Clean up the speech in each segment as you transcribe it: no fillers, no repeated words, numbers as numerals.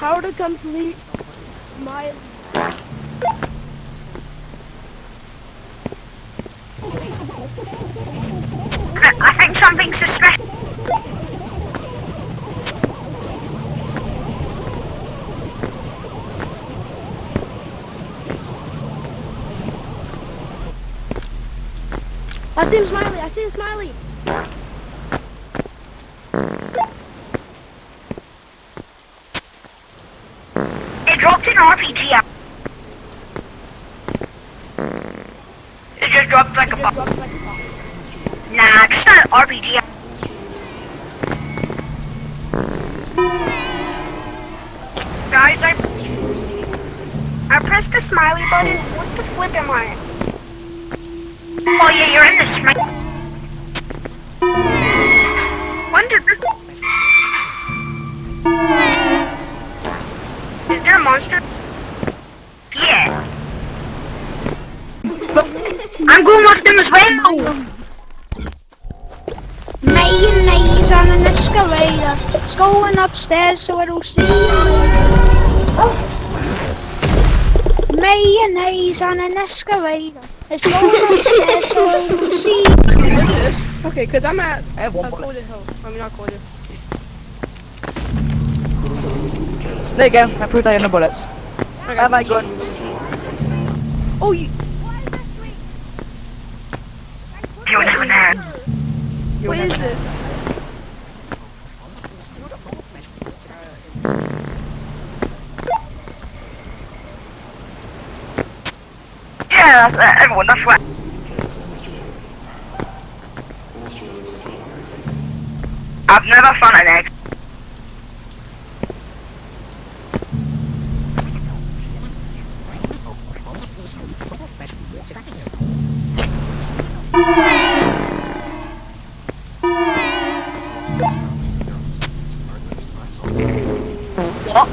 How to complete my... I think something's suspicious. I see him, Smiley. I see him, Smiley. It dropped an RPG out. It just dropped like a bomb. Nah, just an RPG out. Guys, I pressed the smiley button. What the flip am I? Oh yeah, you're in the smiley. When did this... Is there a monster? Yeah. I'm going with them as well. Mayonnaise on an escalator. It's going upstairs so it'll see you later. Mayonnaise on an escalator. It's going upstairs so it'll see you. Okay, cause I'm at I have one bullet. Golden Hill. I mean, not Golden. There you go. I proved I had no bullets. Okay. Have I gun? Oh, you. You never know. What is this? Yeah, everyone, that's right. I've never found an egg. What?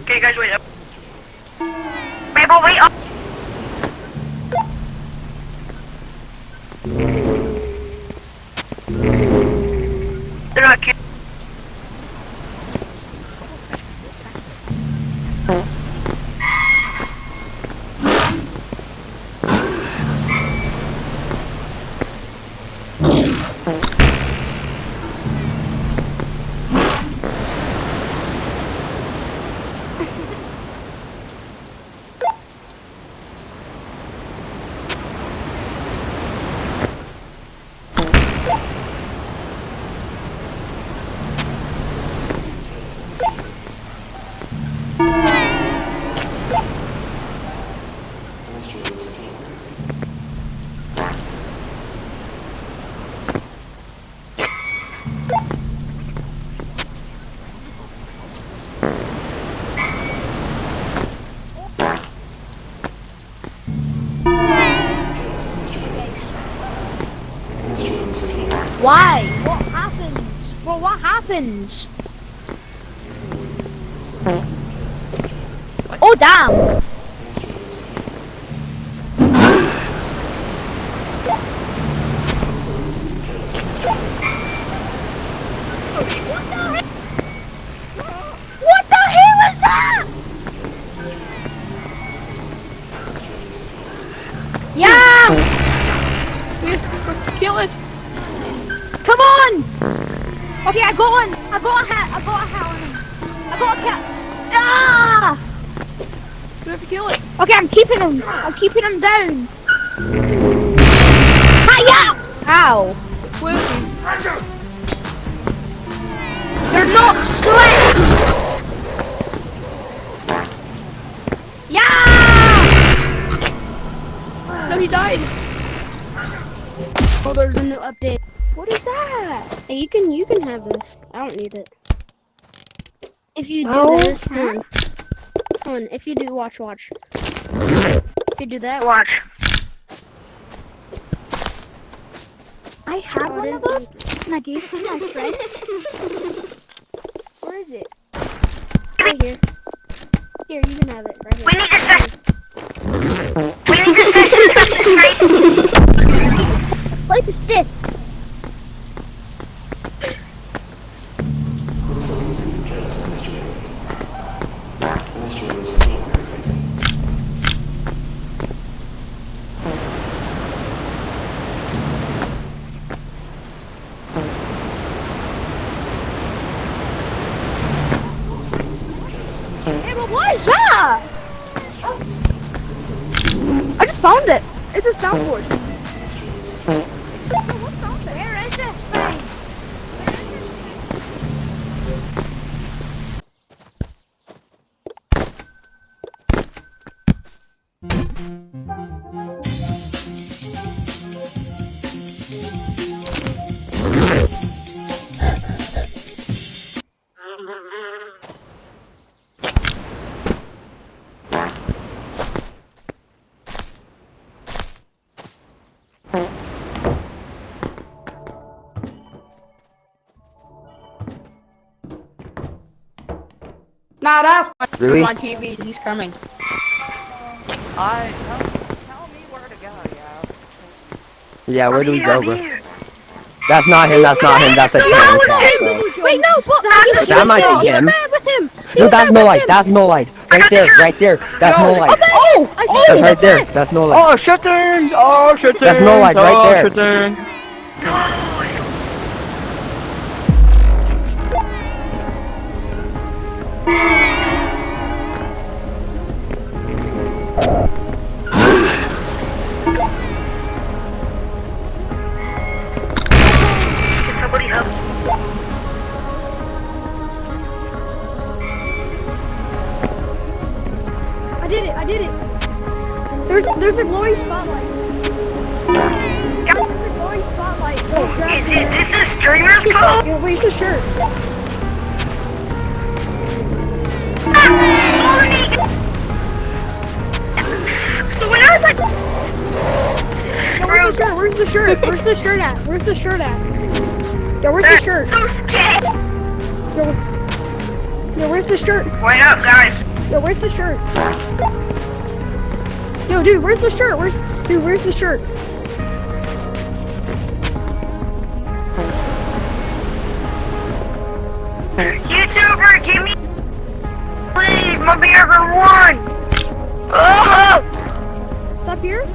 Okay, guys, wait up. Mabel, wait up. They're not cute. Why? What happens? Well, what happens? Oh, damn! What the hell is that? Yeah! Kill it. Come on! Okay, I got one. I got a hat. I got a hat on him. I got a cat. Ah! We have to kill it. Okay, I'm keeping him. I'm keeping him down. Hiya! Ow! Where is he? They're not sweat. Yeah! No, he died. Oh, there's a new update. What is that? Hey, you can have this. I don't need it. If you do No. this, hold on. If you do, watch. If you do that, Watch. I have one of those, and I gave it to my friend. Where is it? Right here. Here, you can have it. Right here. We need to set. We need to set this right. What is this? Hey, but what is that? I just found it. It's a soundboard. Where is this thing? Not up. Really? On TV. He's coming. Tell me where to go, yo. Yeah, where do we go, bro? Here. That's not him, that's not him, that's a No, tank it's cat, him. bro. Wait, no, but That might be him. with him. No, that's no light, that's no light. Right there, that's no light. Oh! I see That's you. right there, that's no light. Oh, shit things! Oh, shit things! That's no light right there. Shit things. Can somebody help? I did it. There's a glowing spotlight. There's a glowing spotlight. Go grab Is it. this a streamer's code? Yeah, where's the shirt? So when I was like, Yeah, where's the shirt? Where's the shirt at? Where's the shirt at? Yeah, where's the shirt? so scared. Yo, where's the shirt? Wait up, guys. Yo, where's the shirt? Yo, dude, where's the shirt? Where's the shirt? YouTuber, give me, please, my number one. Oh! It's up here?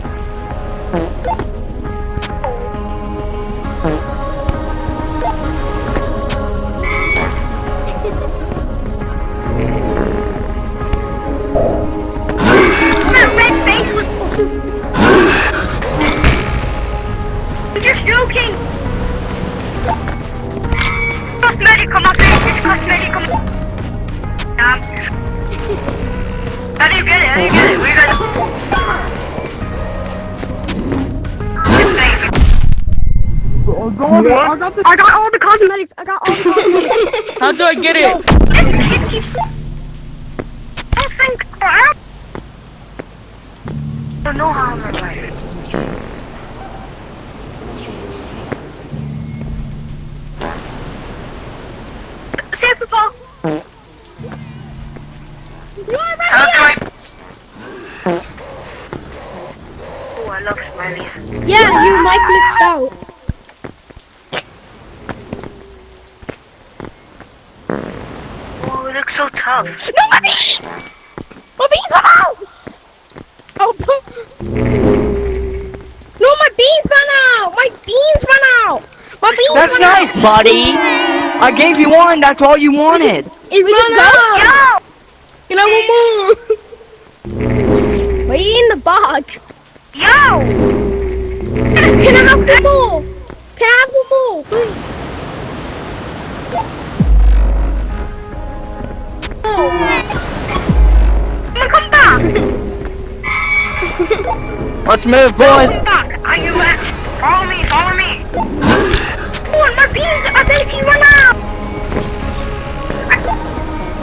My red face was. I'm just joking. Cosmetic, come on, it's cosmetic, come on. How do you get it? How do you get it? Where you guys? I got all the cosmetics. How do I get it? I think I don't know how I'm right. Super Bowl. How do I? Oh, I love smileys. Yeah, you might glitched out. Oh, it looks so tough. No, my beans! My beans went out! Oh, No, my beans went out. My beans went out. My beans That's went nice, buddy! I gave you one, that's all you wanted! It ran out. Yo! Can I have one more? Wait in the box. Yo! Can I have one more? Can I have one more, please? Come back! Let's move, boys! Come back! Are you at? Follow me, follow me! Oh, my beans! I bet he run out!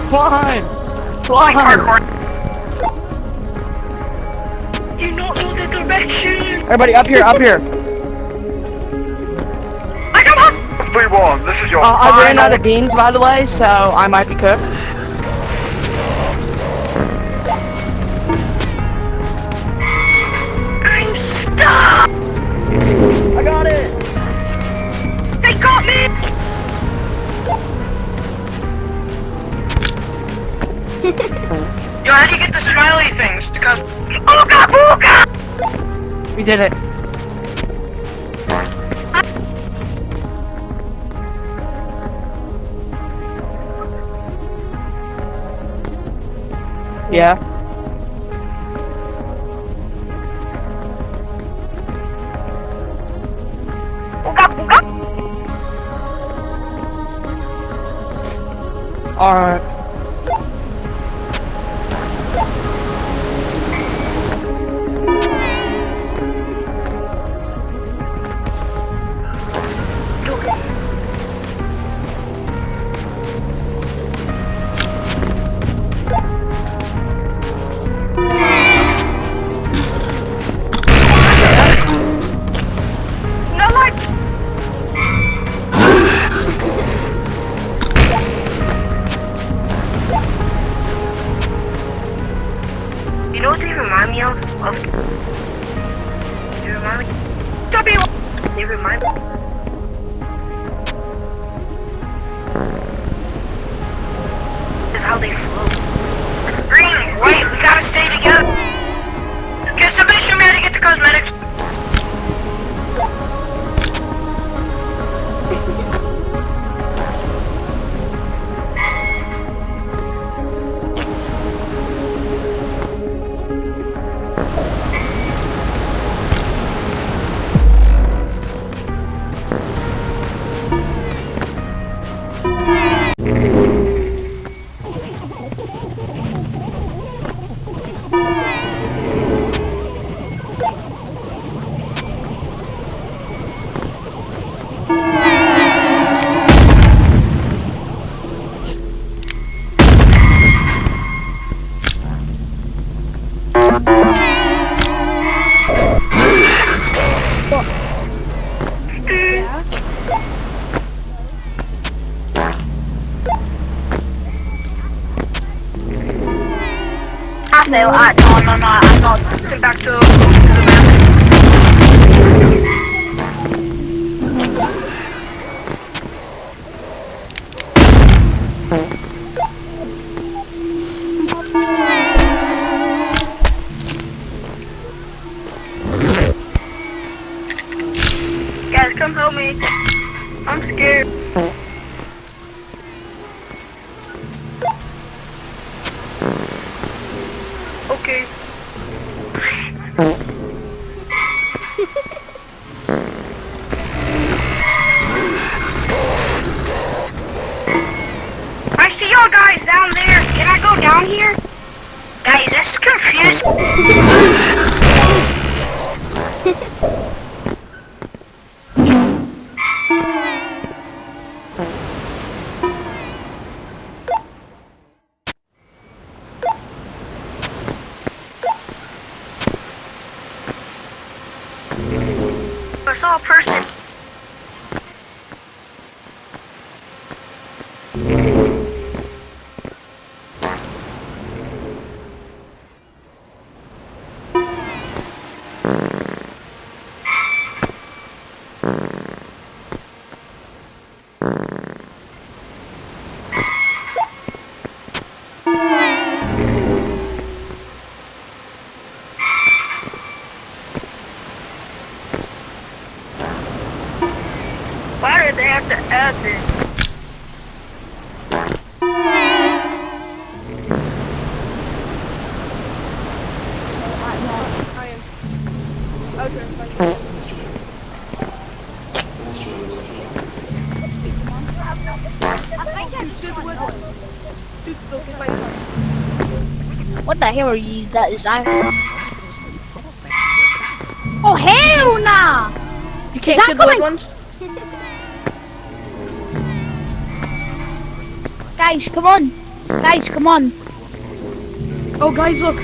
Climb! Like Climb! hardcore. Do you not know the direction? Everybody up here, up here. I come up! 3-1, this is your I ran final. out of beans, by the way, so I might be cooked. I'm stuck! I got it! They got me! Yo, how do you get the smiley things? Because... Ooga booga! We did it. Yeah. Ooga booga! Alright. No, like... You know what they remind me of? They remind me... They remind me... Is how they float. Green, wait, we gotta stay together. Can somebody show me how to get the cosmetics? No, I'm not. Send back to the map. Guys, come help me. I'm scared. Okay. I see y'all guys down there. Can I go down here? Guys, this is confusing. I saw a person. Why did they have to add this? What the hell are you? That is I. Oh hell nah! You can't Is see that the white coming? ones? Guys, come on. Guys, come on. Oh, guys, look.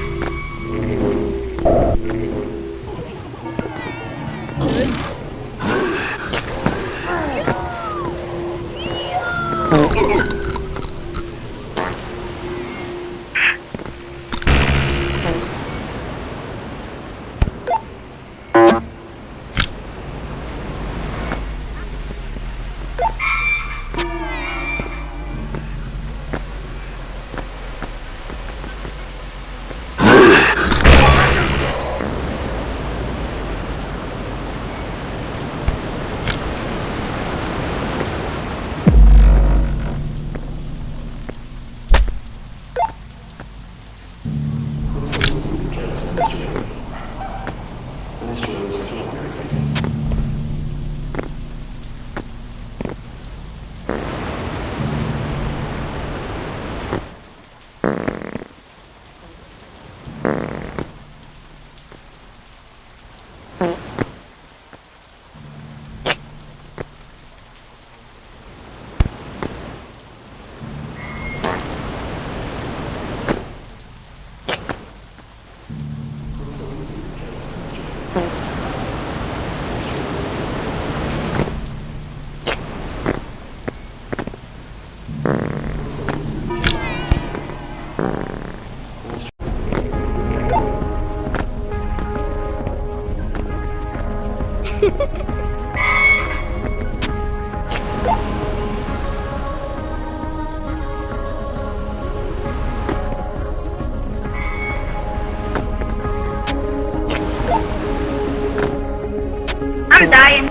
I'm dying.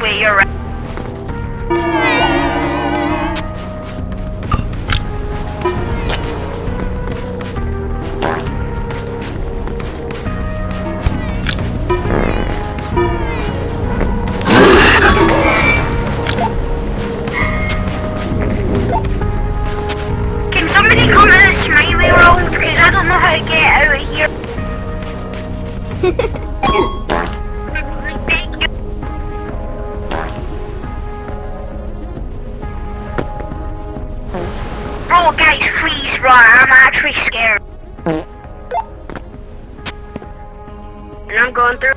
Wait, you're right. Can somebody come in a smiley roll? Because I don't know how to get out of here. Oh, guys, please run. I'm actually scared. And I'm going through.